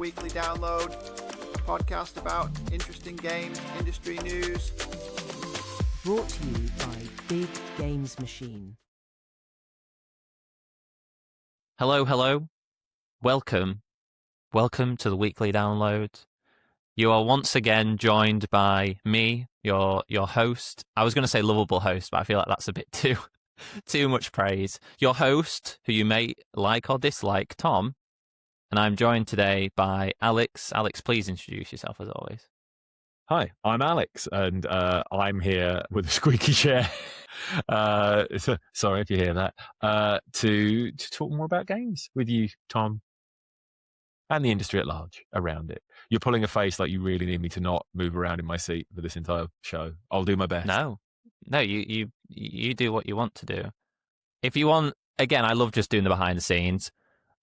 Weekly Download, a podcast about interesting games, industry news. Brought to you by Big Games Machine. Hello. Welcome to the Weekly Download. You are once again joined by me, your host. I was going to say lovable host, but I feel like that's a bit too much praise. Your host, who you may like or dislike, Tom. And I'm joined today by Alex. Alex, please introduce yourself as always. Hi, I'm Alex, and I'm here with a squeaky chair. Sorry if you hear that. To talk more about games with you, Tom, and the industry at large around it. You're pulling a face like you really need me to not move around in my seat for this entire show. I'll do my best. No, you do what you want to do. If you want, again, I love just doing the behind the scenes.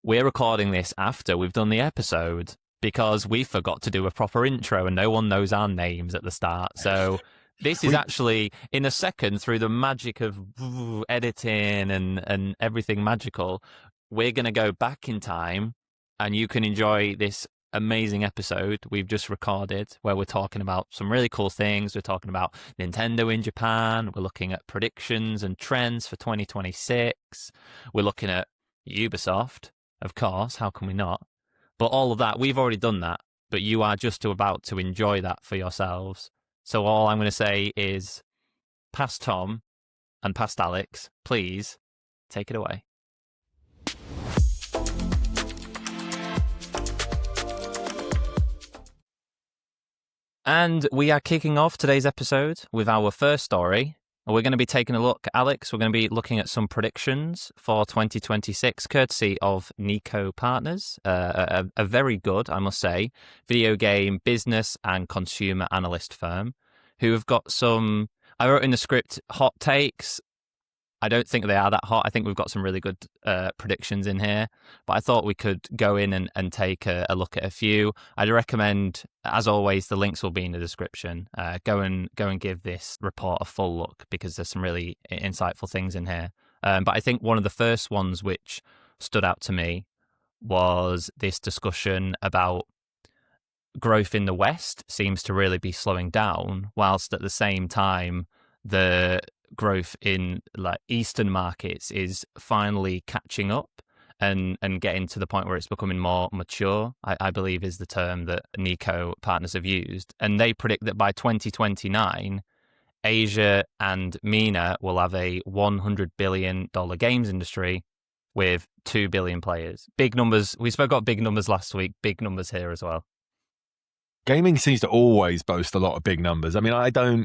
We're recording this after we've done the episode because we forgot to do a proper intro and no one knows our names at the start. So this is actually, in a second, through the magic of editing and everything magical, we're going to go back in time and you can enjoy this amazing episode we've just recorded where we're talking about some really cool things. We're talking about Nintendo in Japan. We're looking at predictions and trends for 2026. We're looking at Ubisoft. Of course, how can we not? But all of that, we've already done that, but you are just about to enjoy that for yourselves. So all I'm going to say is, past Tom and past Alex, please take it away. And we are kicking off today's episode with our first story. We're going to be taking a look, Alex, we're going to be looking at some predictions for 2026, courtesy of Niko Partners, a very good, I must say, video game business and consumer analyst firm, who have got some, I wrote in the script, hot takes. I don't think they are that hot. I think we've got some really good predictions in here, but I thought we could go in and take a look at a few. I'd recommend, as always, the links will be in the description. Go and give this report a full look because there's some really insightful things in here. But I think one of the first ones which stood out to me was this discussion about growth in the West seems to really be slowing down, whilst at the same time the growth in like Eastern markets is finally catching up and getting to the point where it's becoming more mature, I believe is the term that Niko Partners have used. And they predict that by 2029, Asia and MENA will have a $100 billion games industry with 2 billion players. Big numbers. We spoke about big numbers last week, big numbers here as well. Gaming seems to always boast a lot of big numbers. I mean,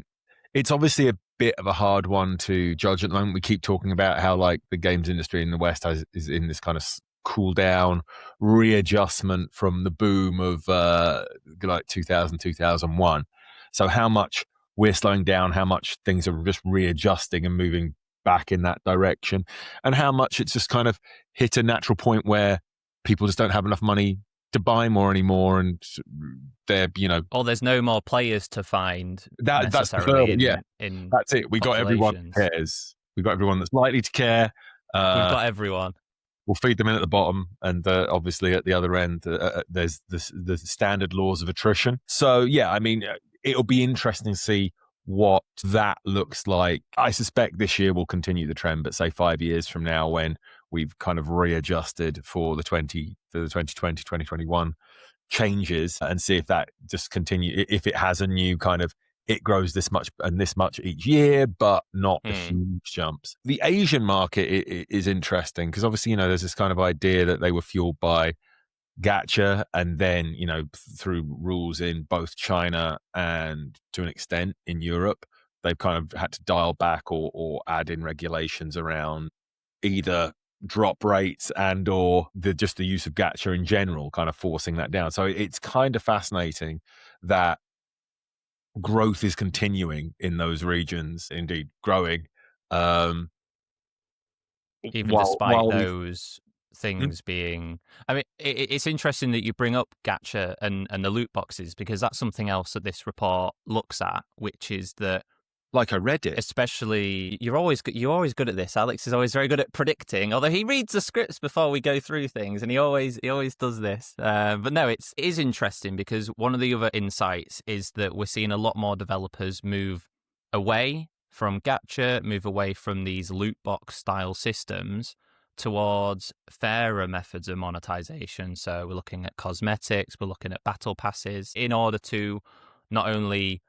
it's obviously a bit of a hard one to judge at the moment. We keep talking about how like the games industry in the West is in this kind of cool down readjustment from the boom of like 2000, 2001. So how much we're slowing down, how much things are just readjusting and moving back in that direction, and how much it's just kind of hit a natural point where people just don't have enough money to buy more anymore, and they're, there's no more players to find. That's it. We got everyone who cares. We got everyone that's likely to care. We've got everyone. We'll feed them in at the bottom, and obviously at the other end, there's the standard laws of attrition. So yeah, I mean, it'll be interesting to see what that looks like. I suspect this year will continue the trend, but say 5 years from now, when we've kind of readjusted for the 2020, 2021 changes, and see if that just continue, if it has a new kind of, it grows this much and this much each year, but not the huge jumps. The Asian market is interesting because obviously, there's this kind of idea that they were fueled by gacha, and then, through rules in both China and to an extent in Europe, they've kind of had to dial back or add in regulations around either drop rates and or just the use of gacha in general, kind of forcing that down. So it's kind of fascinating that growth is continuing in those regions, indeed growing. Even despite those things being, I mean, it's interesting that you bring up gacha and the loot boxes, because that's something else that this report looks at, which is that like I read it. Especially, you're always good at this. Alex is always very good at predicting. Although he reads the scripts before we go through things, and he always does this. But no, it is interesting because one of the other insights is that we're seeing a lot more developers move away from gacha, move away from these loot box style systems towards fairer methods of monetization. So we're looking at cosmetics, we're looking at battle passes in order to not only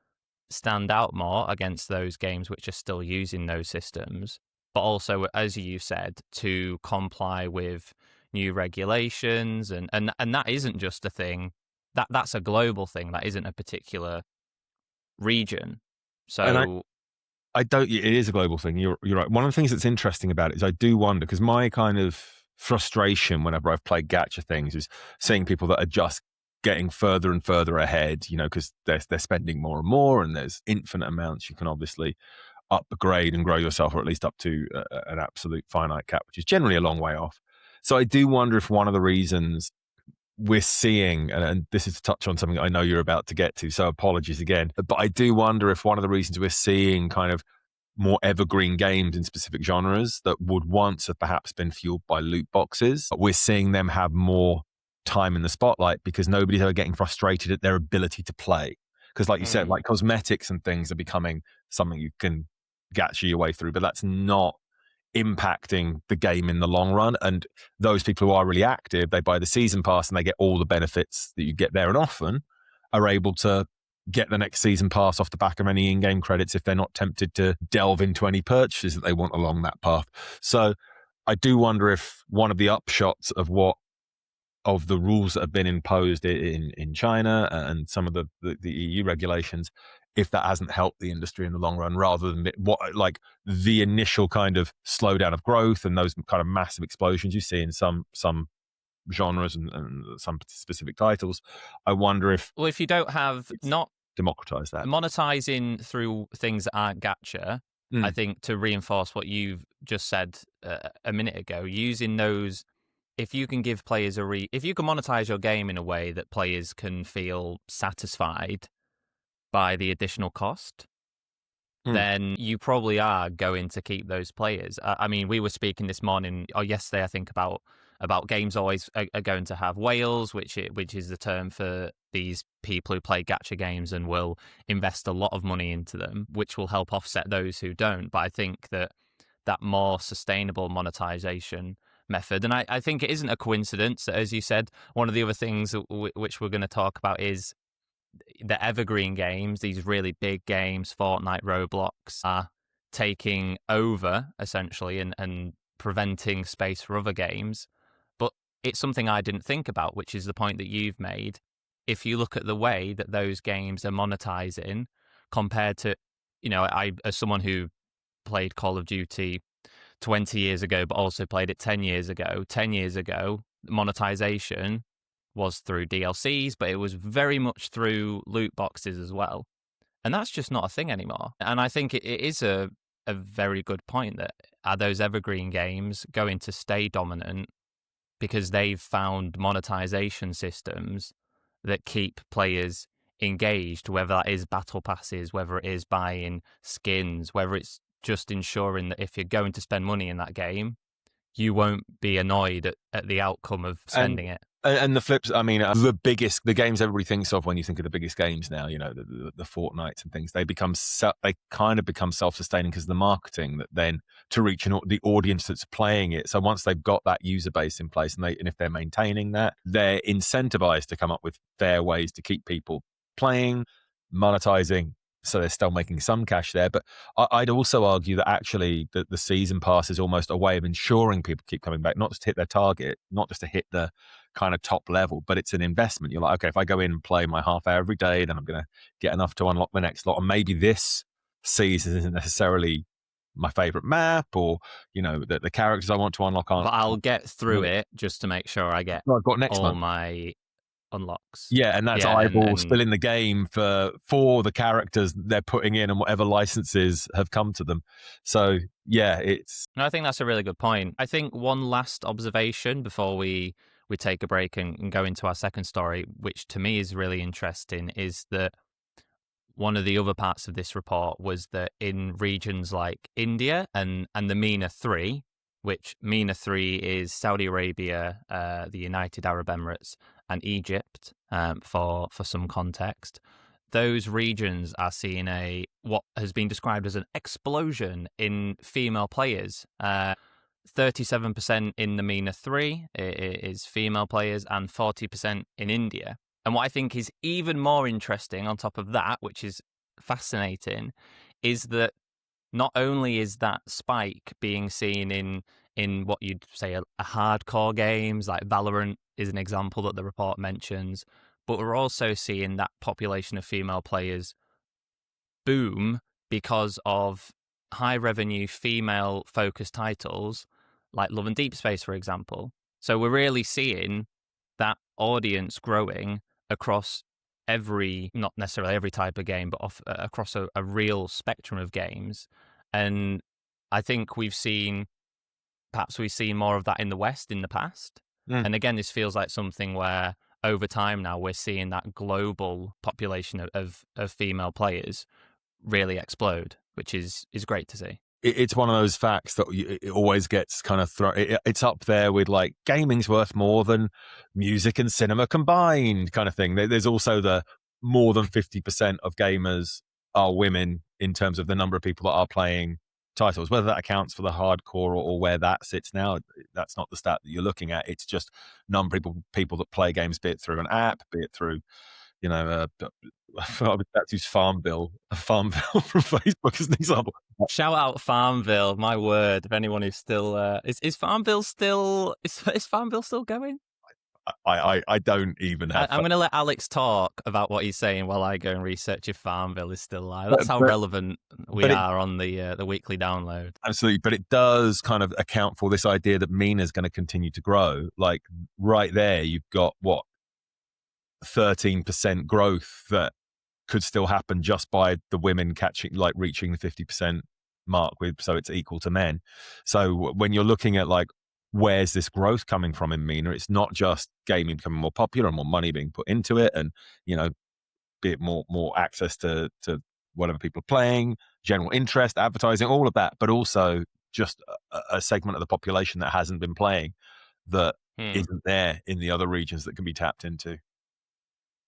stand out more against those games which are still using those systems, but also, as you said, to comply with new regulations, and that isn't just a thing, that's a global thing, that isn't a particular region. And So I don't. It is a global thing. You're right. One of the things that's interesting about it is I do wonder, because my kind of frustration whenever I've played gacha things is seeing people that are just getting further and further ahead. Because they're spending more and more, and there's infinite amounts you can obviously upgrade and grow yourself, or at least up to an absolute finite cap, which is generally a long way off. So I do wonder if one of the reasons we're seeing, and this is to touch on something I know you're about to get to, so apologies again, but I do wonder if one of the reasons we're seeing kind of more evergreen games in specific genres that would once have perhaps been fueled by loot boxes, we're seeing them have more time in the spotlight because nobody's ever getting frustrated at their ability to play. Because like you said, like cosmetics and things are becoming something you can gacha your way through, but that's not impacting the game in the long run. And those people who are really active, they buy the season pass and they get all the benefits that you get there, and often are able to get the next season pass off the back of any in-game credits if they're not tempted to delve into any purchases that they want along that path. So I do wonder if one of the upshots of the rules that have been imposed in China and some of the EU regulations, if that hasn't helped the industry in the long run, rather than like the initial kind of slowdown of growth and those kind of massive explosions you see in some genres and some specific titles. I wonder if you don't have not democratize that monetizing through things that aren't gacha, I think, to reinforce what you've just said a minute ago, using those. If you can give players if you can monetize your game in a way that players can feel satisfied by the additional cost, then you probably are going to keep those players. I mean, we were speaking this morning or yesterday, I think, about games always are going to have whales, which is the term for these people who play gacha games and will invest a lot of money into them, which will help offset those who don't. But I think that more sustainable monetization method, and I think it isn't a coincidence that, as you said, one of the other things which we're going to talk about is the evergreen games, these really big games, Fortnite, Roblox, are taking over essentially and preventing space for other games. But it's something I didn't think about, which is the point that you've made. If you look at the way that those games are monetizing compared to, I, as someone who played Call of Duty 20 years ago, but also played it 10 years ago. 10 years ago, monetization was through DLCs, but it was very much through loot boxes as well. And that's just not a thing anymore. And I think it is a very good point that are those evergreen games going to stay dominant because they've found monetization systems that keep players engaged, whether that is battle passes, whether it is buying skins, whether it's just ensuring that if you're going to spend money in that game, you won't be annoyed at the outcome of spending it. And the flips, I mean, the games everybody thinks of when you think of the biggest games now, the Fortnites and things, they kind of become self-sustaining because of the marketing that then to reach the audience that's playing it. So once they've got that user base in place and if they're maintaining that, they're incentivized to come up with fair ways to keep people playing, monetizing. So they're still making some cash there. But I'd also argue that actually the season pass is almost a way of ensuring people keep coming back, not just to hit their target, not just to hit the kind of top level, but it's an investment. You're like, okay, if I go in and play my half hour every day, then I'm going to get enough to unlock the next lot. And maybe this season isn't necessarily my favorite map or, the characters I want to unlock aren't. But I'll get through it just to make sure I get I've got next all month. My unlocks. Yeah, and that's eyeballs still in the game for the characters they're putting in and whatever licenses have come to them. So yeah, I think that's a really good point. I think one last observation before we take a break and go into our second story, which to me is really interesting, is that one of the other parts of this report was that in regions like India and the MENA 3, which MENA 3 is Saudi Arabia, the United Arab Emirates, and Egypt, for some context, those regions are seeing what has been described as an explosion in female players. 37% in the MENA 3 is female players, and 40% in India. And what I think is even more interesting on top of that, which is fascinating, is that not only is that spike being seen in what you'd say a hardcore games, like Valorant is an example that the report mentions, but we're also seeing that population of female players boom because of high revenue female focused titles like Love and Deep Space, for example. So we're really seeing that audience growing across not necessarily every type of game, but across a real spectrum of games. And I think we've seen more of that in the West in the past. And again, this feels like something where over time now we're seeing that global population of female players really explode, which is great to see. It's one of those facts that it always gets kind of thrown. It's up there with like gaming's worth more than music and cinema combined kind of thing. There's also the more than 50% of gamers are women in terms of the number of people that are playing titles. Whether that accounts for the hardcore or where that sits now, that's not the stat that you're looking at. It's just number of people that play games, be it through an app, be it through, that's who's Farmville from Facebook as an example. Shout out Farmville, my word! If anyone who's still is Farmville still going? I don't even have. I'm going to let Alex talk about what he's saying while I go and research if Farmville is still live. That's how relevant we are on the weekly download. Absolutely, but it does kind of account for this idea that MENA is going to continue to grow. Like right there, you've got 13% growth that could still happen just by the women reaching the 50% mark so it's equal to men. So when you're looking at like, where's this growth coming from in MENA? It's not just gaming becoming more popular and more money being put into it, and be it more access to whatever people are playing, general interest, advertising, all of that, but also just a segment of the population that hasn't been playing that isn't there in the other regions that can be tapped into.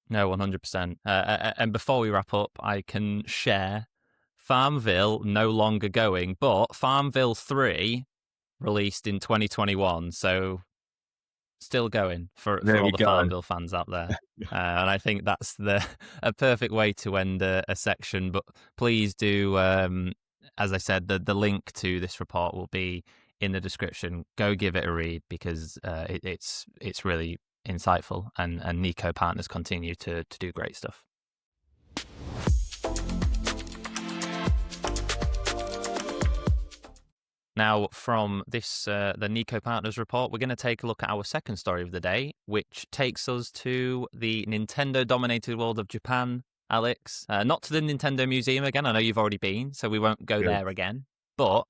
No, 100%. And before we wrap up, I can share Farmville no longer going, but Farmville 3 released in 2021, so still going for all the Farmville fans out there. And I think that's a perfect way to end a section. But please do, as I said, the link to this report will be in the description. Go give it a read because it's really insightful, and Niko Partners continue to do great stuff. Now, from this the Niko Partners report, we're going to take a look at our second story of the day, which takes us to the Nintendo-dominated world of Japan, Alex. Not to the Nintendo Museum again. I know you've already been, so we won't go there again. But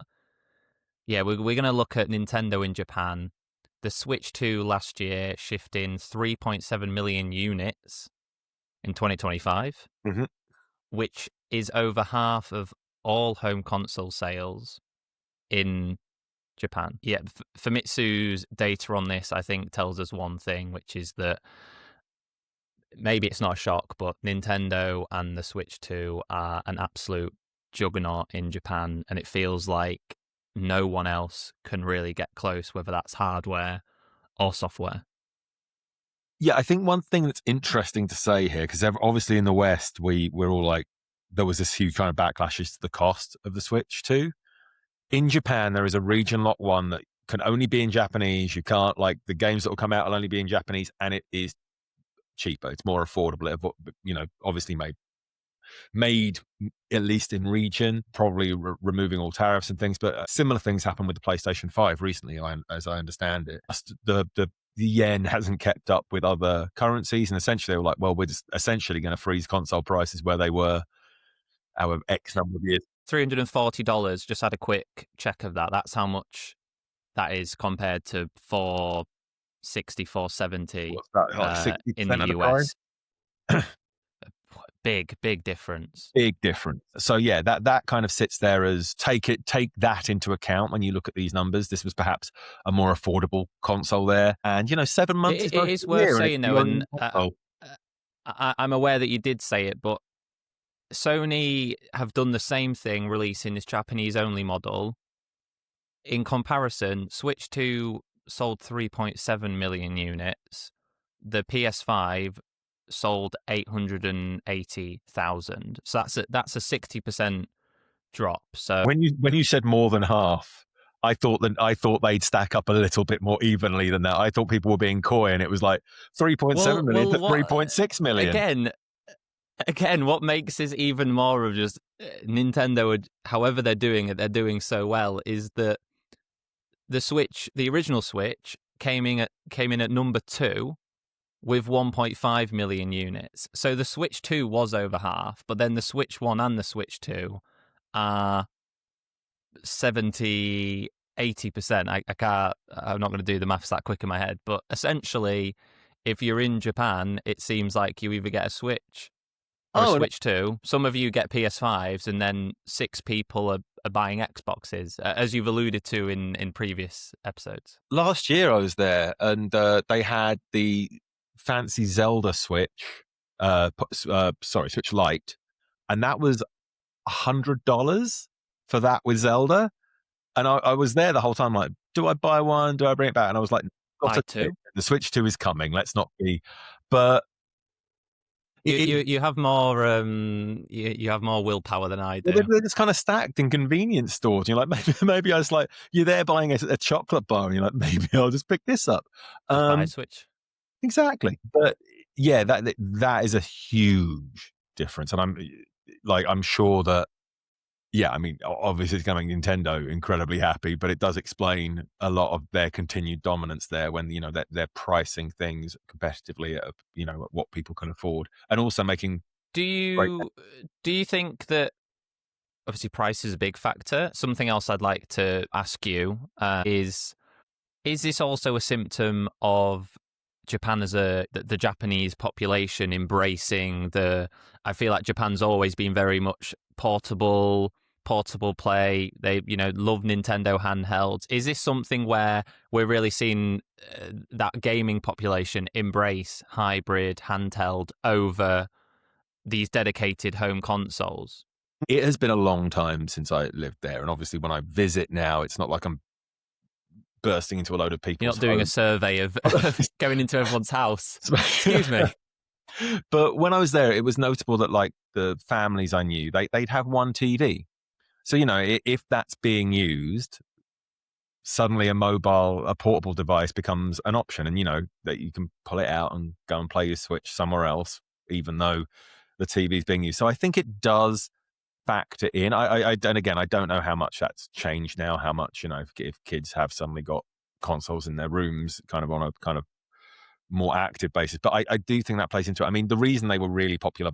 yeah, we're going to look at Nintendo in Japan. The Switch 2 last year shifting 3.7 million units in 2025, which is over half of all home console sales in Japan. Yeah, Famitsu's data on this, I think, tells us one thing, which is that maybe it's not a shock, but Nintendo and the Switch 2 are an absolute juggernaut in Japan, and it feels like no one else can really get close, whether that's hardware or software. Yeah, I think one thing that's interesting to say here, because obviously in the West, we're all like, there was this huge kind of backlashes to the cost of the Switch 2. In Japan, there is a region lock 1 that can only be in Japanese. You can't, like, the games that will come out will only be in Japanese, and it is cheaper. It's more affordable. Obviously made at least in region, probably removing all tariffs and things. But similar things happened with the PlayStation 5 recently, as I understand it. The yen hasn't kept up with other currencies, and essentially they were like, well, we're just essentially going to freeze console prices where they were our X number of years. $340, just had a quick check of that. That's how much that is compared to $460, $470 What's that, like in the US. big difference. Big difference. So yeah, that kind of sits there as take that into account when you look at these numbers. This was perhaps a more affordable console there, and 7 months is It most is of the worth year, and it's saying the though, only and console. I'm aware that you did say it, but Sony have done the same thing, releasing this Japanese-only model. In comparison, Switch 2 sold 3.7 million units. The PS5 sold 880,000. So that's a 60% drop. So When you said more than half, I thought they'd stack up a little bit more evenly than that. I thought people were being coy, and it was like 3.7 million to 3.6 million. Again, what makes this even more of just Nintendo, however they're doing it, they're doing so well, is that the original Switch came in at number 2 with 1.5 million units. So the Switch 2 was over half, but then the Switch 1 and the Switch 2 are 70, 80%. I'm not going to do the maths that quick in my head, but essentially, if you're in Japan, it seems like you either get a Switch or a Switch 2. Some of you get PS5s, and then 6 people are buying Xboxes, as you've alluded to in previous episodes. Last year I was there, and they had the fancy Zelda Switch, Switch Lite, and that was $100 for that with Zelda. And I was there the whole time, like, do I buy one? Do I bring it back? And I was like, Buy 2. The Switch 2 is coming. Let's not be, but. You have more you have more willpower than I do. They're just kind of stacked in convenience stores. You're like, maybe I was like, you're there buying a chocolate bar, and you're like, maybe I'll just pick this up. Buy a Switch. Exactly. But yeah, that is a huge difference, and I'm sure that. Yeah, I mean, obviously, it's going to make Nintendo incredibly happy, but it does explain a lot of their continued dominance there when they're pricing things competitively at what people can afford, and also making. Do you think that obviously price is a big factor? Something else I'd like to ask you is this also a symptom of Japan as the Japanese population embracing I feel like Japan's always been very much portable play. They love Nintendo handhelds. Is this something where we're really seeing that gaming population embrace hybrid handheld over these dedicated home consoles? It has been a long time since I lived there, and obviously when I visit now, it's not like I'm bursting into a load of people. You're not doing a survey of going into everyone's house. Excuse me. But when I was there, it was notable that like the families I knew, they'd have one TV. So, if that's being used, suddenly a portable device becomes an option, and that you can pull it out and go and play your Switch somewhere else, even though the TV is being used. So I think it does factor in. And again, I don't know how much that's changed now, how much, if kids have suddenly got consoles in their rooms kind of on a kind of more active basis. But I do think that plays into it. I mean, the reason they were really popular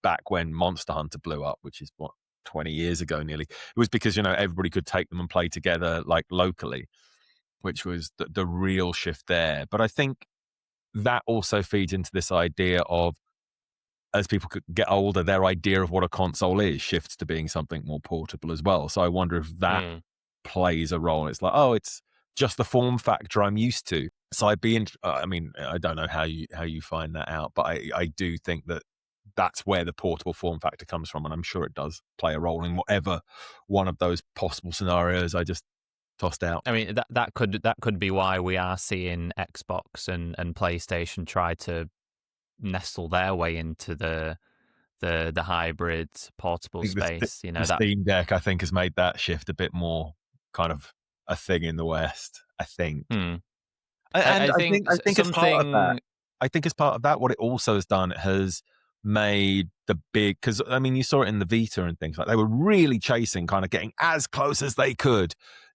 back when Monster Hunter blew up, which is 20 years ago nearly, it was because everybody could take them and play together like locally, which was the real shift there. But I think that also feeds into this idea of, as people get older, their idea of what a console is shifts to being something more portable as well. So I wonder if that plays a role. It's like, oh, it's just the form factor I'm used to. So I mean, I don't know how you find that out, but I do think that's where the portable form factor comes from, and I'm sure it does play a role in whatever one of those possible scenarios I just tossed out. I mean, that could be why we are seeing Xbox and PlayStation try to nestle their way into the hybrid portable space. The Steam Deck, I think, has made that shift a bit more kind of a thing in the West, I think. And I think as part of that, what it also has done has made the big, because I mean, you saw it in the Vita and things like they were really chasing, kind of getting as close as they could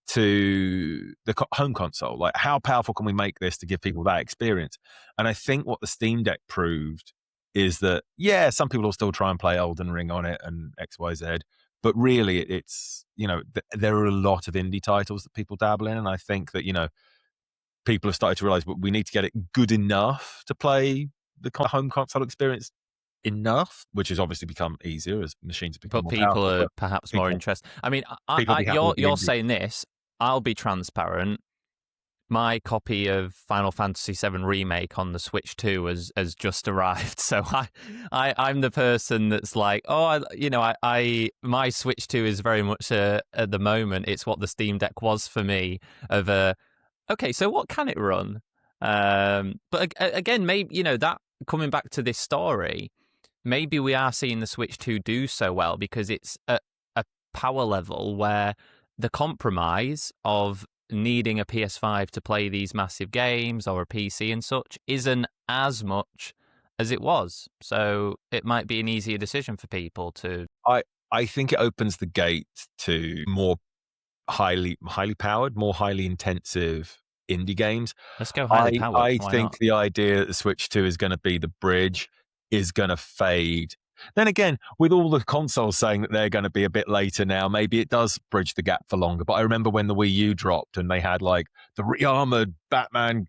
to the home console. Like, how powerful can we make this to give people that experience? And I think what the Steam Deck proved is that, yeah, some people will still try and play Elden Ring on it and XYZ, but really it's, there are a lot of indie titles that people dabble in. And I think that, people have started to realize we need to get it good enough to play the home console experience enough, which has obviously become easier as machines have become But more people powerful. are But perhaps more interested. I mean, people be happy with the you're indie. saying this. I'll be transparent. My copy of Final Fantasy VII Remake on the Switch 2 has just arrived, so I'm the person that's like, oh, my Switch 2 is very much at the moment. It's what the Steam Deck was for me. Okay, so what can it run? But again, maybe that coming back to this story, maybe we are seeing the Switch 2 do so well because it's at a power level where the compromise of needing a PS5 to play these massive games or a PC and such isn't as much as it was. So it might be an easier decision for people to. I think it opens the gate to more highly powered, more highly intensive indie games. Let's go highly powered. I Why think not? the idea that the Switch 2 is going to be the bridge is going to fade. Then again, with all the consoles saying that they're going to be a bit later now, maybe it does bridge the gap for longer. But I remember when the Wii U dropped and they had like the re-armored Batman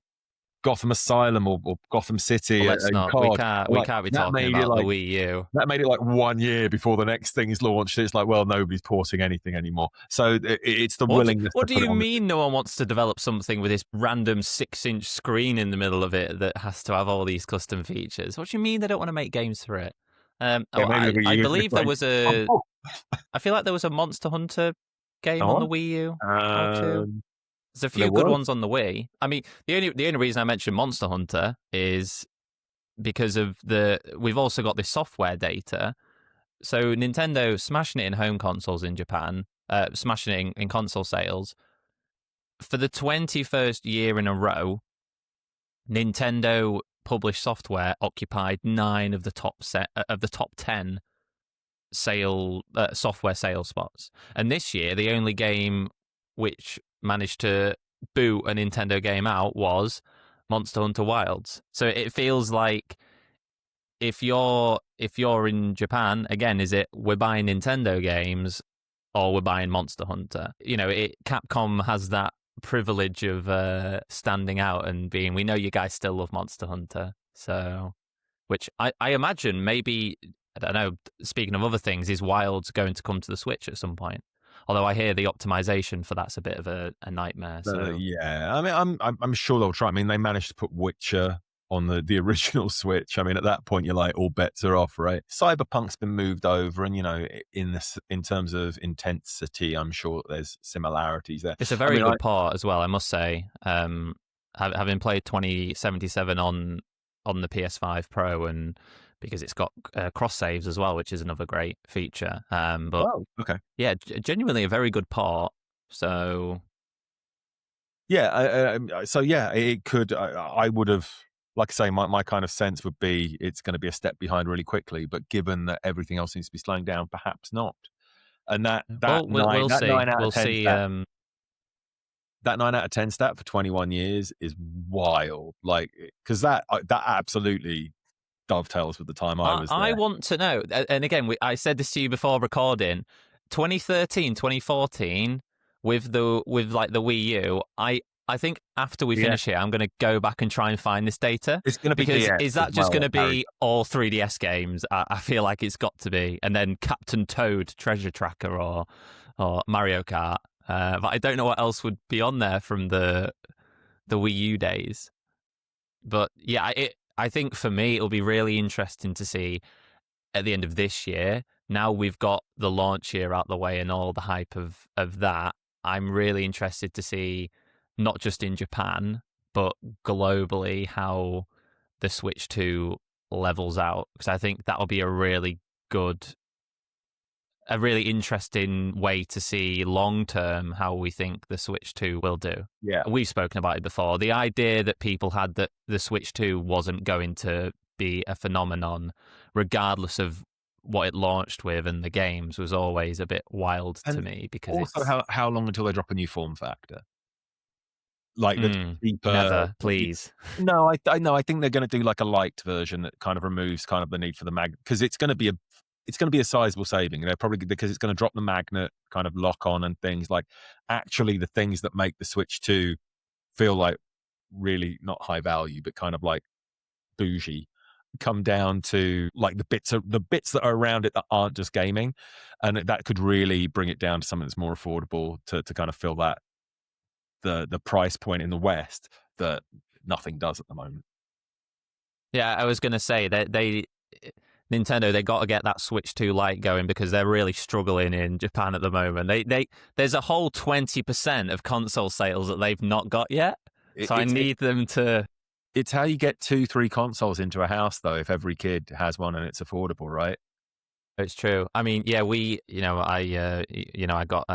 Gotham Asylum or Gotham City Well, let's in not. COD. We can't be talking about the Wii U. That made it like 1 year before the next thing is launched. It's like, well, nobody's porting anything anymore. So it's the willingness What to do put you it on. mean no one wants to develop something with this random 6-inch screen in the middle of it that has to have all these custom features? What do you mean they don't want to make games for it? Maybe the Wii I U is believe there like, was I feel like there was a Monster Hunter game on the Wii U or two. There's a few there good was. ones on the Wii. I mean, the only reason I mentioned Monster Hunter is because of we've also got this software data. So Nintendo smashing it in home consoles in Japan, smashing it in console sales. For the 21st year in a row, Nintendo published software occupied 9 of the top 10 software sales spots. And this year, the only game which managed to boot a Nintendo game out was Monster Hunter Wilds. So it feels like if you're in Japan, again, is it we're buying Nintendo games or we're buying Monster Hunter? Capcom has that privilege of standing out and being, we know you guys still love Monster Hunter. So, which I imagine maybe, I don't know, speaking of other things, is Wilds going to come to the Switch at some point? Although I hear the optimization for that's a bit of a nightmare. So Yeah, I mean, I'm sure they'll try. I mean, they managed to put Witcher on the original Switch. I mean, at that point, you're like, all bets are off, right? Cyberpunk's been moved over, and in terms of intensity, I'm sure there's similarities there. it's a very good part as well, I must say. Having played 2077 on the PS5 Pro, and because it's got cross saves as well, which is another great feature. But okay, yeah, genuinely a very good part. So yeah, it could. I would have. Like I say, my kind of sense would be it's going to be a step behind really quickly. But given that everything else seems to be slowing down, perhaps not. And we'll see. 9 out We'll of 10 see. stat, that 9 out of 10 stat for 21 years is wild. Like, because that absolutely dovetails with the time I was there. I want to know, and again, I said this to you before recording, 2013, 2014, with the Wii U, I think after we finish here, I'm going to go back and try and find this data. It's going to be because DS is that just well, going to be all 3DS games? I feel like it's got to be, and then Captain Toad Treasure Tracker or Mario Kart. But I don't know what else would be on there from the Wii U days. But yeah, I think for me it'll be really interesting to see at the end of this year. Now we've got the launch year out the way and all the hype of that. I'm really interested to see, not just in Japan, but globally, how the Switch 2 levels out. Because I think that'll be a really interesting way to see long term how we think the Switch 2 will do. Yeah. We've spoken about it before. The idea that people had that the Switch 2 wasn't going to be a phenomenon, regardless of what it launched with and the games, was always a bit wild to me. Because also, how long until they drop a new form factor? Like the cheaper, never, please. No, I know. I think they're going to do like a light version that kind of removes kind of the need for the magnet, because it's going to be a sizable saving. They're probably, because it's going to drop the magnet kind of lock on and things like, actually the things that make the Switch 2 feel like really not high value, but kind of like bougie, come down to like the bits that are around it that aren't just gaming, and that could really bring it down to something that's more affordable to kind of fill that the price point in the West that nothing does at the moment. Yeah, I was going to say that Nintendo, they got to get that Switch 2 Lite going because they're really struggling in Japan at the moment. There's a whole 20% of console sales that they've not got yet. So I need them to. It's how you get 2-3 consoles into a house, though, if every kid has one and it's affordable, right? It's true. I mean, yeah, I got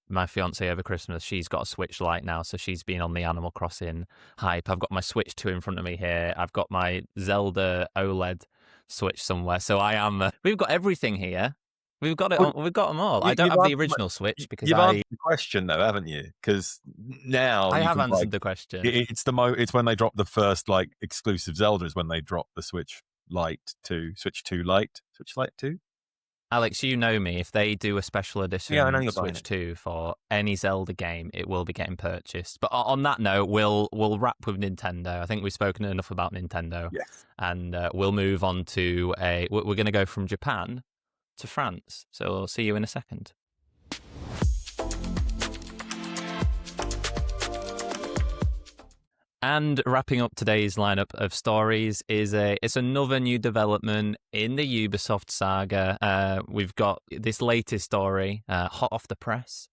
my fiance over Christmas. She's got a Switch Lite now, so she's been on the Animal Crossing hype. I've got my Switch 2 in front of me here. I've got my Zelda OLED Switch somewhere. So I am. We've got everything here. We've got it. We've got them all. I don't have the original Switch because you've answered the question, though, haven't you? Because now I have answered the question. It's when they drop the first like exclusive Zelda is when they drop the Switch Lite 2, Switch 2 Lite, Switch Lite 2. Alex, you know me. If they do a special edition Switch 2 for any Zelda game, it will be getting purchased. But on that note, we'll wrap with Nintendo. I think we've spoken enough about Nintendo. Yes. And we'll move on to we're going to go from Japan to France. So we'll see you in a second. And wrapping up today's lineup of stories it's another new development in the Ubisoft saga. We've got this latest story, hot off the press.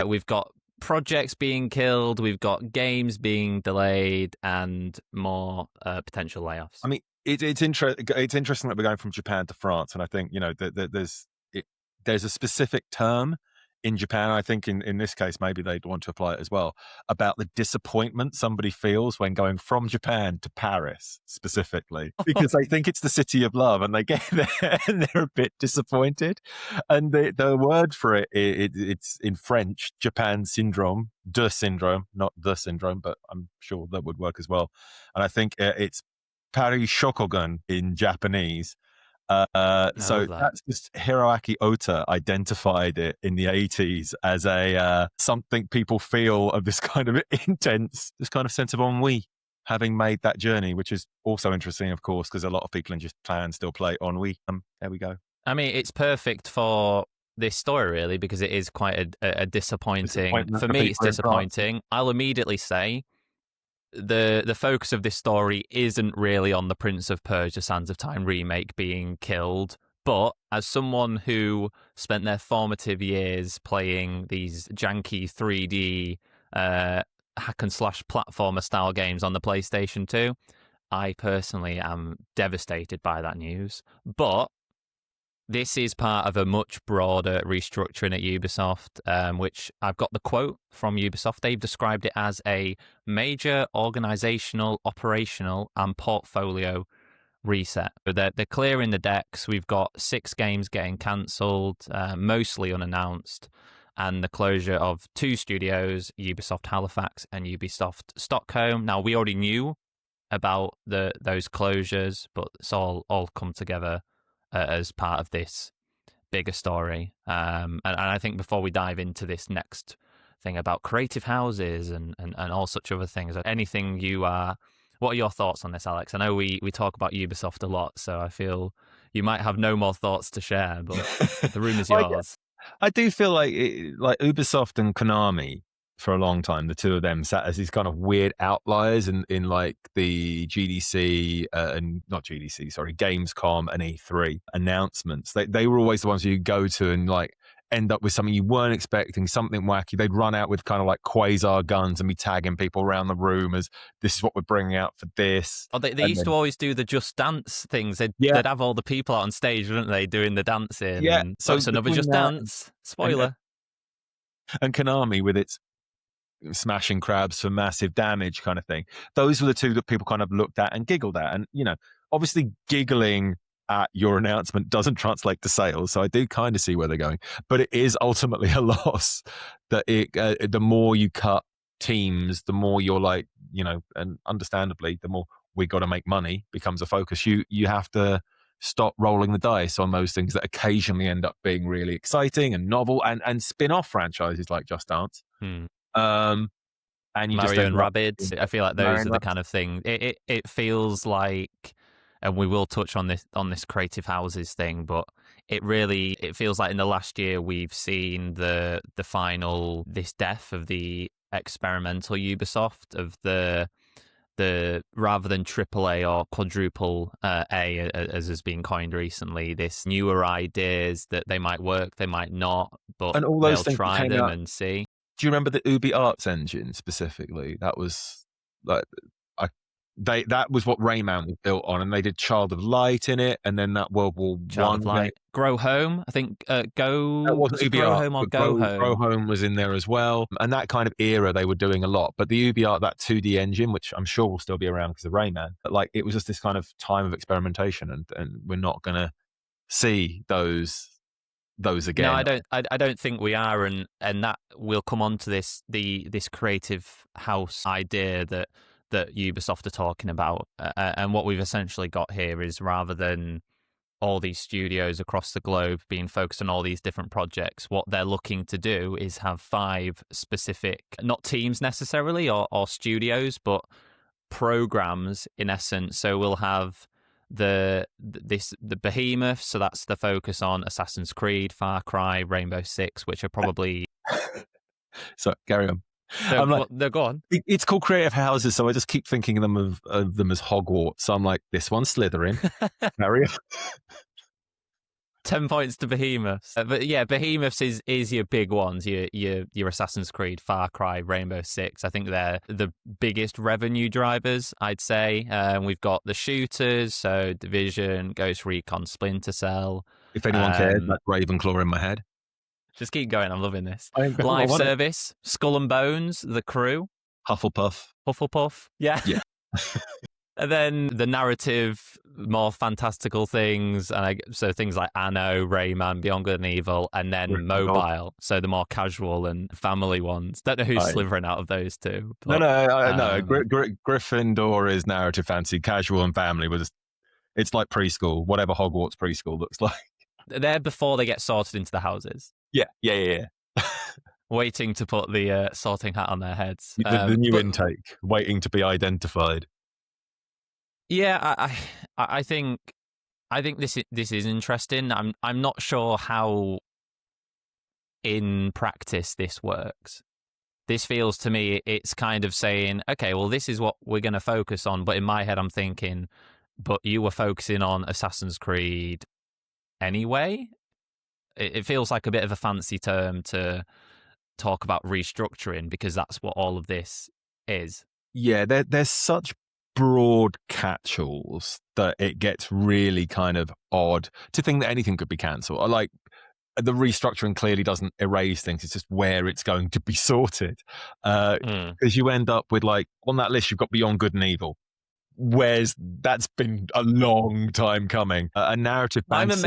We've got projects being killed, we've got games being delayed, and more potential layoffs. I mean, it's interesting that we're going from Japan to France, and I think there's a specific term in Japan, I think in this case, maybe they'd want to apply it as well, about the disappointment somebody feels when going from Japan to Paris specifically, because they think it's the city of love and they get there and they're a bit disappointed. And the word for it's in French, Japan syndrome, de syndrome, not the syndrome, but I'm sure that would work as well. And I think it's Paris Shokogun in Japanese. So that's just Hiroaki Ota identified it in the 80s as a something people feel of this kind of intense, this kind of sense of ennui, having made that journey, which is also interesting, of course, because a lot of people in Japan still play ennui. There we go. I mean, it's perfect for this story, really, because it is quite a disappointing. For me, it's disappointing. I'll immediately say the focus of this story isn't really on the Prince of Persia Sands of Time remake being killed, but as someone who spent their formative years playing these janky 3D hack and slash platformer style games on the PlayStation 2, I personally am devastated by that news. But this is part of a much broader restructuring at Ubisoft, which I've got the quote from Ubisoft. They've described it as a major organizational, operational, and portfolio reset. They're clearing the decks. We've got 6 games getting cancelled, mostly unannounced, and the closure of 2 studios, Ubisoft Halifax and Ubisoft Stockholm. Now, we already knew about those closures, but it's all come together as part of this bigger story. And I think before we dive into this next thing about creative houses and all such other things, anything what are your thoughts on this, Alex? I know we talk about Ubisoft a lot, so I feel you might have no more thoughts to share, but the room is yours. I do feel like Ubisoft and Konami, for a long time, the two of them sat as these kind of weird outliers in like the GDC and not GDC, sorry, Gamescom and E3 announcements. They were always the ones you go to and like end up with something you weren't expecting, something wacky. They'd run out with kind of like quasar guns and be tagging people around the room as this is what we're bringing out for this. Oh, they used to always do the Just Dance things. They'd have all the people out on stage, wouldn't they, doing the dancing? Yeah. And so it's another Just Dance. Spoiler. And Konami with its smashing crabs for massive damage kind of thing. Those were the two that people kind of looked at and giggled at. And, obviously giggling at your announcement doesn't translate to sales. So I do kind of see where they're going. But it is ultimately a loss that the more you cut teams, the more you're like, and understandably, the more we got to make money becomes a focus. You have to stop rolling the dice on those things that occasionally end up being really exciting and novel and spin-off franchises like Just Dance. And you Mario and Rabbids. I feel like those are the kind of thing. It feels like and we will touch on this creative houses thing, but it feels like in the last year we've seen the final this death of the experimental Ubisoft, of the rather than AAA or quadruple A as has been coined recently, this newer ideas that they might work, they might not, but And all they'll those things that try came them out. and see. Do you remember the Ubi Arts engine specifically? That was like that was what Rayman was built on, and they did Child of Light in it, and then that World War Child of One game. Light, Grow Home, I think. That Was wasn't it Ubi Grow Art, Home or but Go Grow Home? Home was in there as well. And that kind of era, they were doing a lot. But the Ubi Art, that 2D engine, which I'm sure will still be around because of Rayman, but like it was just this kind of time of experimentation, and we're not going to see those again. No, I don't think we are, and that we'll come on to this creative house idea that Ubisoft are talking about, and what we've essentially got here is, rather than all these studios across the globe being focused on all these different projects, what they're looking to do is have 5 specific, not teams necessarily or studios, but programs in essence. So we'll have the behemoth, so that's the focus on Assassin's Creed, Far Cry, Rainbow Six, which are probably So carry on. they're gone. It's called creative houses, so I just keep thinking of them as Hogwarts. So I'm like, this one's Slytherin. Carry on. 10 points to Behemoths. But yeah, Behemoths is your big ones, your Assassin's Creed, Far Cry, Rainbow Six. I think they're the biggest revenue drivers, I'd say. We've got the shooters, so Division, Ghost Recon, Splinter Cell. If anyone cares, that's Ravenclaw in my head. Just keep going, I'm loving this. I Live want it. Service, Skull and Bones, The Crew. Hufflepuff. Hufflepuff, yeah. Yeah. And then the narrative, more fantastical things, so things like Anno, Rayman, Beyond Good and Evil, and then mobile, so the more casual and family ones. Don't know who's slivering out of those two. But, No. Gryffindor is narrative fantasy, casual and family, but it's like preschool, whatever Hogwarts preschool looks like. They're before they get sorted into the houses. Yeah. Waiting to put the sorting hat on their heads. The new intake, waiting to be identified. Yeah, I think this is interesting. I'm not sure how in practice this works. This feels to me it's kind of saying, okay, well, this is what we're going to focus on. But in my head, I'm thinking, but you were focusing on Assassin's Creed anyway. It feels like a bit of a fancy term to talk about restructuring, because that's what all of this is. Yeah, there's such broad catch-alls that it gets really kind of odd to think that anything could be cancelled. Like, the restructuring clearly doesn't erase things. It's just where it's going to be sorted. Because you end up with, like, on that list, you've got Beyond Good and Evil. Whereas that's been a long time coming. A narrative fantasy.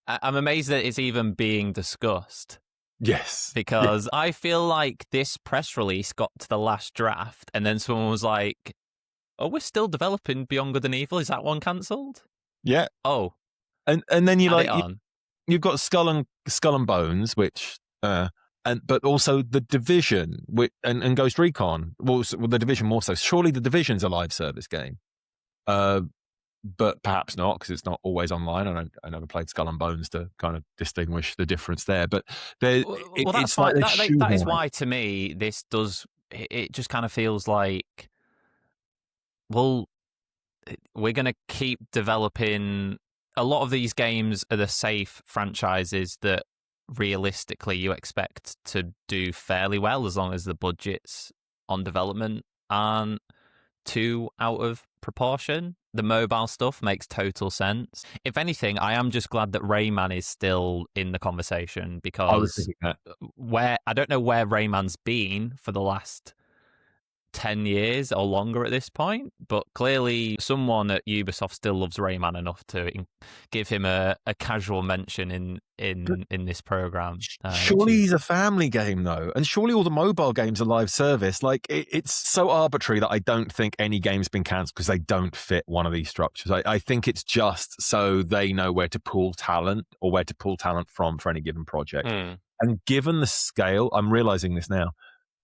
I'm amazed that it's even being discussed. Yes. Because I feel like this press release got to the last draft and then someone was like, oh, we're still developing Beyond Good and Evil. Is that one cancelled? Yeah. Oh. And then you've got Skull and Bones, which but also the Division and Ghost Recon. Well, the Division more so. Surely the Division's a live service game, but perhaps not, because it's not always online. I never played Skull and Bones to kind of distinguish the difference there. But it's like that is why, to me, this does. It just kind of feels like, well, we're going to keep developing. A lot of these games are the safe franchises that realistically you expect to do fairly well, as long as the budgets on development aren't too out of proportion. The mobile stuff makes total sense. If anything, I am just glad that Rayman is still in the conversation, because I was thinking that. I don't know where Rayman's been for the last 10 years or longer at this point, but clearly someone at Ubisoft still loves Rayman enough to give him a casual mention in this program. Surely he's a family game, though, and surely all the mobile games are live service. Like, it's so arbitrary that I don't think any game's been cancelled because they don't fit one of these structures. I think it's just so they know where to pull talent, or where to pull talent from for any given project. And given the scale, I'm realizing this now,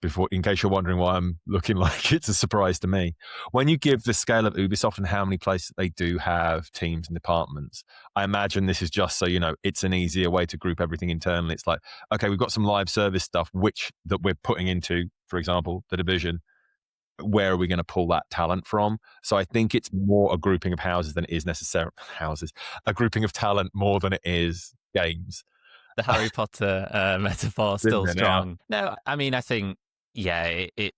before, in case you're wondering why I'm looking like it's a surprise to me. When you give the scale of Ubisoft and how many places they do have teams and departments, I imagine this is just so you know it's an easier way to group everything internally. It's like, okay, we've got some live service stuff that we're putting into, for example, the Division. Where are we going to pull that talent from? So I think it's more a grouping of houses than it is necessarily houses. A grouping of talent more than it is games. The Harry Potter metaphor still strong. No, I mean, I think, yeah, I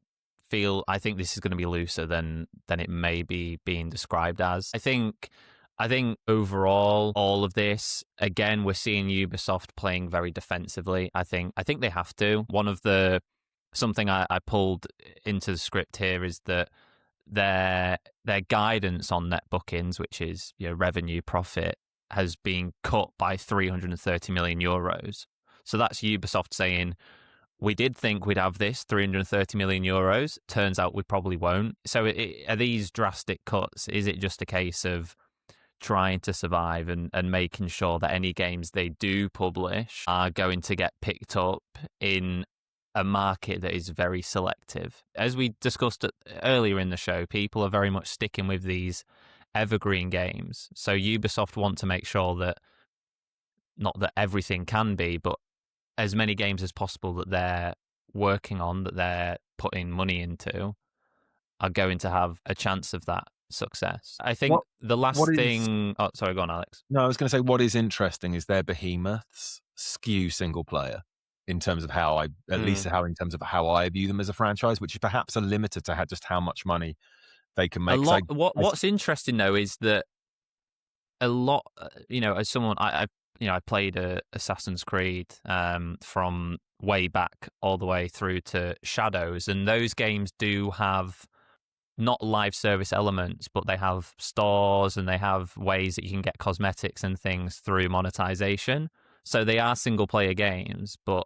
think this is going to be looser than it may be being described as. I think overall, all of this, again, we're seeing Ubisoft playing very defensively. I think they have to. Something I pulled into the script here is that their guidance on net bookings, which is revenue profit, has been cut by 330 million euros. So that's Ubisoft saying, we did think we'd have this 330 million euros. Turns out we probably won't. So are these drastic cuts? Is it just a case of trying to survive and making sure that any games they do publish are going to get picked up in a market that is very selective? As we discussed earlier in the show, people are very much sticking with these evergreen games. So Ubisoft want to make sure that, not that everything can be, but as many games as possible that they're working on, that they're putting money into, are going to have a chance of that success. I think the last thing... Oh, sorry, go on, Alex. No, I was going to say, what is interesting is their behemoths skew single player in terms of how in terms of how I view them as a franchise, which is perhaps a limiter to just how much money they can make. What's interesting though is that a lot, as someone, I played Assassin's Creed from way back all the way through to Shadows, and those games do have not live service elements, but they have stores and they have ways that you can get cosmetics and things through monetization. So they are single player games, but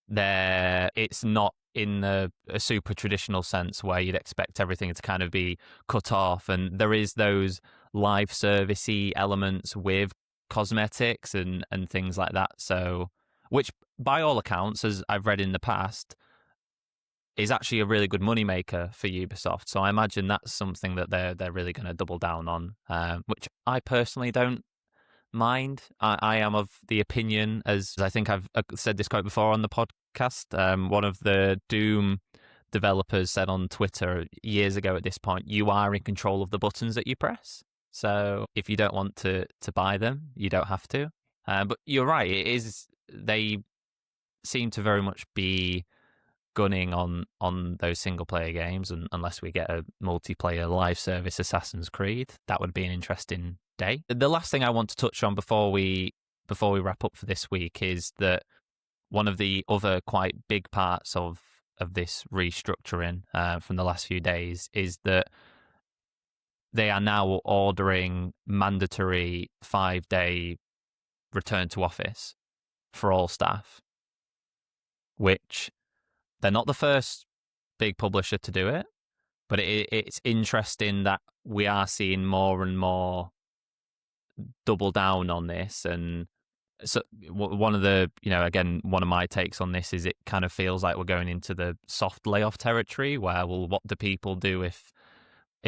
it's not in a super traditional sense where you'd expect everything to kind of be cut off. And there is those live servicey elements with cosmetics and things like that. So, which by all accounts, as I've read in the past, is actually a really good moneymaker for Ubisoft. So I imagine that's something that they're really going to double down on, which I personally don't mind. I am of the opinion, as I think I've said this quote before on the podcast, one of the Doom developers said on Twitter years ago at this point, you are in control of the buttons that you press. So if you don't want to buy them, you don't have to. But you're right, they seem to very much be gunning on those single player games, and unless we get a multiplayer live service Assassin's Creed, that would be an interesting day. The last thing I want to touch on before we wrap up for this week is that one of the other quite big parts of this restructuring from the last few days is that they are now ordering mandatory 5-day return to office for all staff, which they're not the first big publisher to do it, but it's interesting that we are seeing more and more double down on this. And so one of the, again, one of my takes on this is it kind of feels like we're going into the soft layoff territory where, well, what do people do if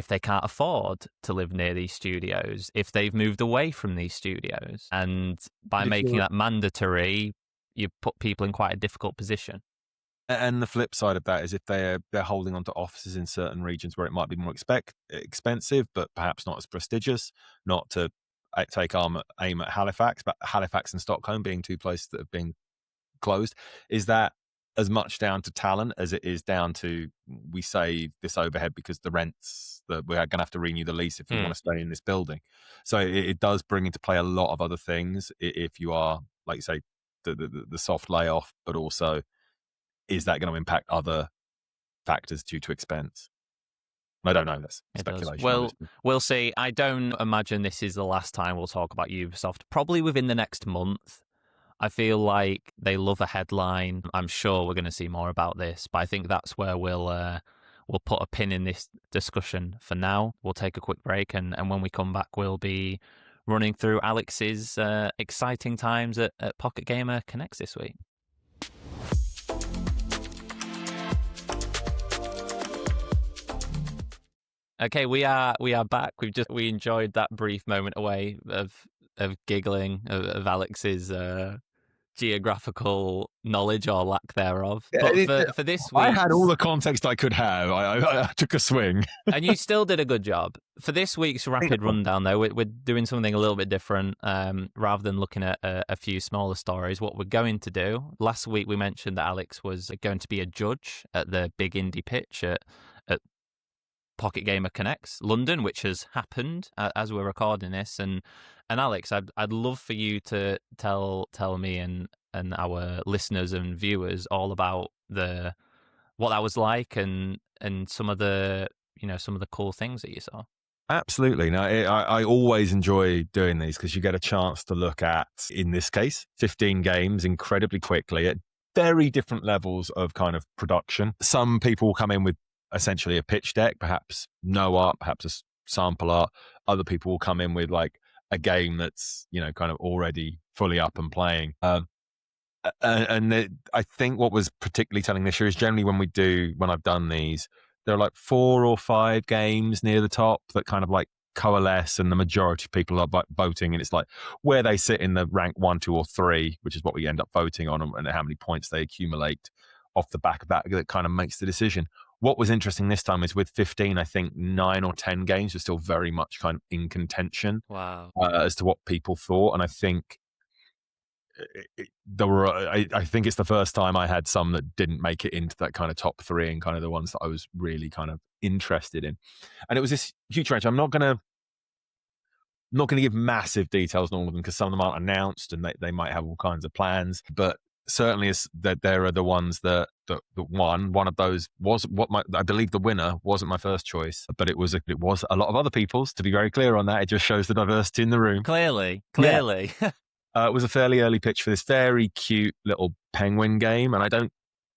they can't afford to live near these studios, if they've moved away from these studios? And by making that mandatory, you put people in quite a difficult position. And the flip side of that is if they're holding onto offices in certain regions where it might be more expensive, but perhaps not as prestigious, not to take aim at Halifax, but Halifax and Stockholm being two places that have been closed, is that as much down to talent as it is down to, we save this overhead because the rents, that we're going to have to renew the lease if we want to stay in this building. So it does bring into play a lot of other things if you are, like you say, the soft layoff, but also, is that going to impact other factors due to expense? I don't know. That's speculation. Well, we'll see. I don't imagine this is the last time we'll talk about Ubisoft. Probably within the next month. I feel like they love a headline. I'm sure we're going to see more about this, but I think that's where we'll put a pin in this discussion for now. We'll take a quick break, and when we come back, we'll be running through Alex's exciting times at Pocket Gamer Connects this week. Okay, we are back. We enjoyed that brief moment away of giggling of Alex's geographical knowledge or lack thereof. But for this I week, had all the context I could have. I took a swing. and you still did a good job. For this week's rapid rundown, though, we're doing something a little bit different. Rather than looking at a few smaller stories, what we're going to do. Last week we mentioned that Alex was going to be a judge at the big indie pitch at Pocket Gamer Connects London, which has happened as we're recording this. And Alex, I'd love for you to tell me and our listeners and viewers all about what that was like and some of the some of the cool things that you saw. Absolutely. Now, I always enjoy doing these because you get a chance to look at, in this case, 15 games incredibly quickly at very different levels of kind of production. Some people will come in with essentially a pitch deck, perhaps no art, perhaps a sample art. Other people will come in with like a game that's, kind of already fully up and playing. I think what was particularly telling this year is generally when I've done these, there are like 4 or 5 games near the top that kind of like coalesce, and the majority of people are voting, and it's like where they sit in the rank 1, 2, or 3, which is what we end up voting on, and how many points they accumulate off the back of that kind of makes the decision. What was interesting this time is with 15, I think 9 or 10 games were still very much kind of in contention. Wow. As to what people thought, and I think there were. I think it's the first time I had some that didn't make it into that kind of top 3, and kind of the ones that I was really kind of interested in. And it was this huge range. I'm not gonna give massive details on all of them because some of them aren't announced, and they might have all kinds of plans. But certainly, is that there are the ones that won. One of those was I believe the winner wasn't my first choice, but it was a lot of other people's. To be very clear on that, it just shows the diversity in the room. Clearly. Yeah. It was a fairly early pitch for this very cute little penguin game, and I don't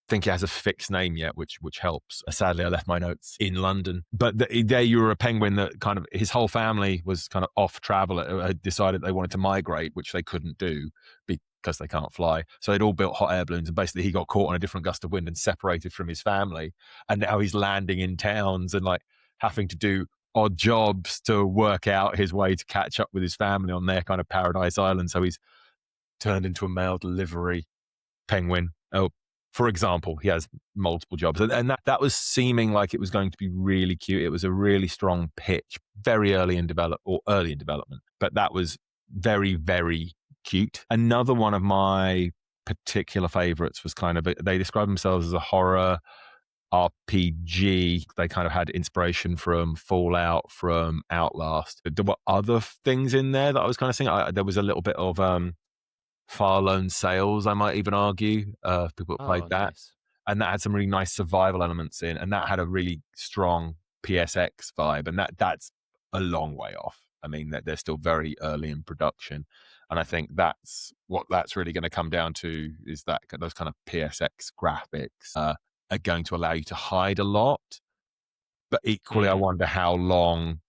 think it has a fixed name yet, which helps. Sadly, I left my notes in London. But there you were a penguin that kind of, his whole family was kind of off travel, had decided they wanted to migrate, which they couldn't do because they can't fly. So they'd all built hot air balloons, and basically he got caught on a different gust of wind and separated from his family. And now he's landing in towns and like having to do odd jobs to work out his way to catch up with his family on their kind of paradise island. So he's turned into a mail delivery penguin. Oh, for example, he has multiple jobs, and that was seeming like it was going to be really cute. It was a really strong pitch, very early in development, but that was very, very cute. Another one of my particular favorites was kind of, they describe themselves as a horror RPG. They kind of had inspiration from Fallout, from Outlast. There were other things in there that I was kind of seeing. There was a little bit of Far Lone Sales, I might even argue. People that played that. Nice. And that had some really nice survival elements in, and that had a really strong PSX vibe. And that's a long way off. I mean, they're still very early in production. And I think that's what that's really going to come down to, is that those kind of PSX graphics are going to allow you to hide a lot. But equally, I wonder how long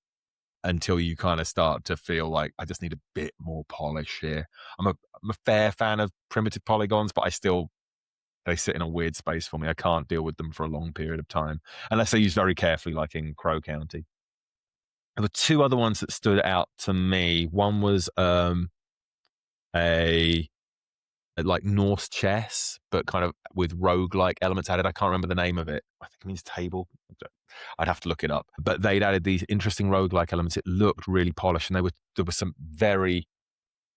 until you kind of start to feel like, I just need a bit more polish here. I'm a fair fan of primitive polygons, but they sit in a weird space for me. I can't deal with them for a long period of time, unless they're used very carefully, like in Crow County. There were 2 other ones that stood out to me. One was a like Norse chess, but kind of with roguelike elements added. I can't remember the name of it. I think it means table. I'd have to look it up. But they'd added these interesting roguelike elements. It looked really polished, and there were some very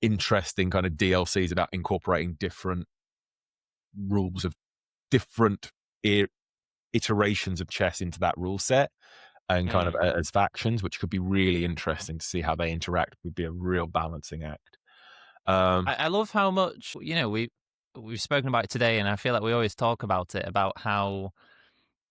interesting kind of DLCs about incorporating different rules of different iterations of chess into that rule set, and kind of as factions, which could be really interesting to see how they interact. Would be a real balancing act. I love how much we've spoken about it today, and I feel like we always talk about it, about how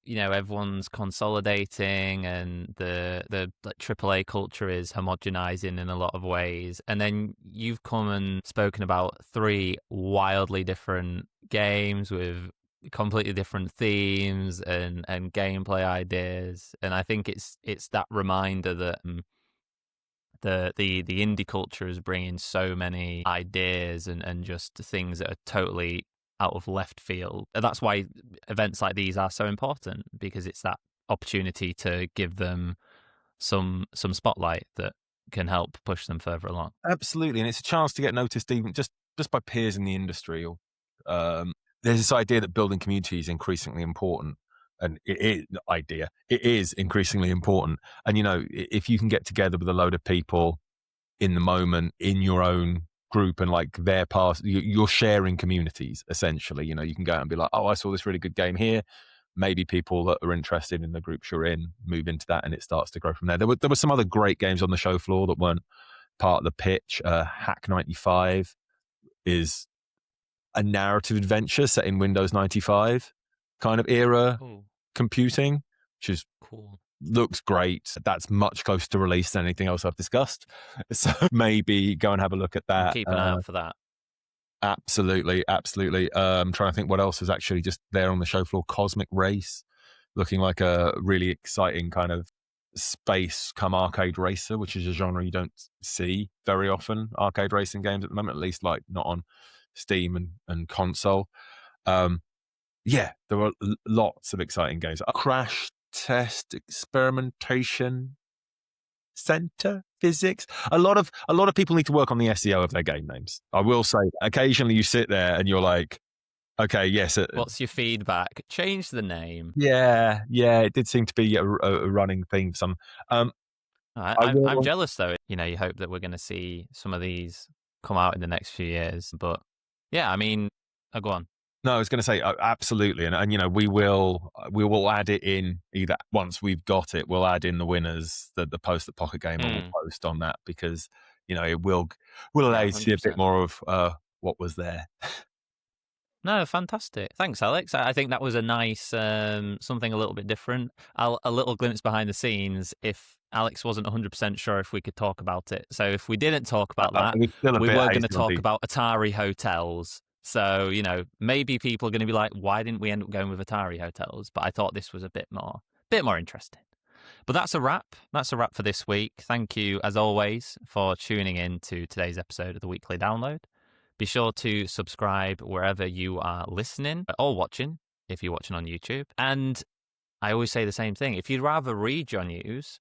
everyone's consolidating, and the like AAA culture is homogenizing in a lot of ways. And then you've come and spoken about 3 wildly different games with completely different themes and gameplay ideas. And I think it's that reminder that the indie culture is bringing so many ideas and just things that are totally out of left field. And that's why events like these are so important, because it's that opportunity to give them some spotlight that can help push them further along. Absolutely, and it's a chance to get noticed even just by peers in the industry. Or there's this idea that building community is increasingly important, and it is increasingly important. And if you can get together with a load of people in the moment in your own group, and like their past, you're sharing communities essentially. You can go out and be like, oh, I saw this really good game here. Maybe people that are interested in the groups you're in move into that, and it starts to grow from there. There were some other great games on the show floor that weren't part of the pitch. Hack 95 is a narrative adventure set in Windows 95 kind of era computing, which is cool. Looks great. That's much closer to release than anything else I've discussed. So maybe go and have a look at that. Keep an eye out for that. Absolutely. I'm trying to think what else is actually just there on the show floor. Cosmic Race, looking like a really exciting kind of space come arcade racer, which is a genre you don't see very often, arcade racing games at the moment, at least like not on Steam and console. Yeah, there were lots of exciting games. Crash Test Experimentation Center Physics. A lot of people need to work on the SEO of their game names. I will say, occasionally you sit there and you're like, okay, yes. What's your feedback? Change the name. Yeah. It did seem to be a running theme. Some. I'm jealous though. You hope that we're going to see some of these come out in the next few years. But yeah, I mean, go on. No, I was going to say absolutely, and we will add it in either once we've got it. We'll add in the winners, the post that Pocket Gamer will post on that, because it will allow you to see a bit more of what was there. No, fantastic. Thanks, Alex. I think that was a nice something a little bit different. A little glimpse behind the scenes. If Alex wasn't 100% sure if we could talk about it, so if we didn't talk about that, we were going to talk about Atari hotels. So, maybe people are going to be like, why didn't we end up going with Atari hotels? But I thought this was a bit more interesting. But that's a wrap. That's a wrap for this week. Thank you, as always, for tuning in to today's episode of the Weekly Download. Be sure to subscribe wherever you are listening or watching, if you're watching on YouTube. And I always say the same thing. If you'd rather read your news,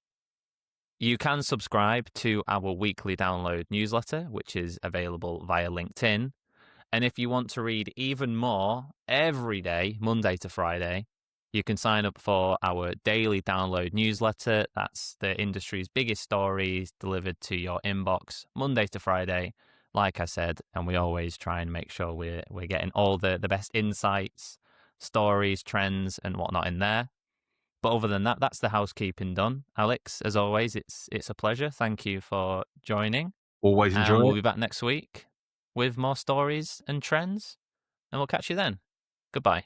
you can subscribe to our Weekly Download newsletter, which is available via LinkedIn. And if you want to read even more every day, Monday to Friday, you can sign up for our daily download newsletter. That's the industry's biggest stories delivered to your inbox Monday to Friday, like I said. And we always try and make sure we're getting all the best insights, stories, trends, and whatnot in there. But other than that, that's the housekeeping done. Alex, as always, it's a pleasure. Thank you for joining. Always enjoy. We'll be back next week with more stories and trends, and we'll catch you then. Goodbye.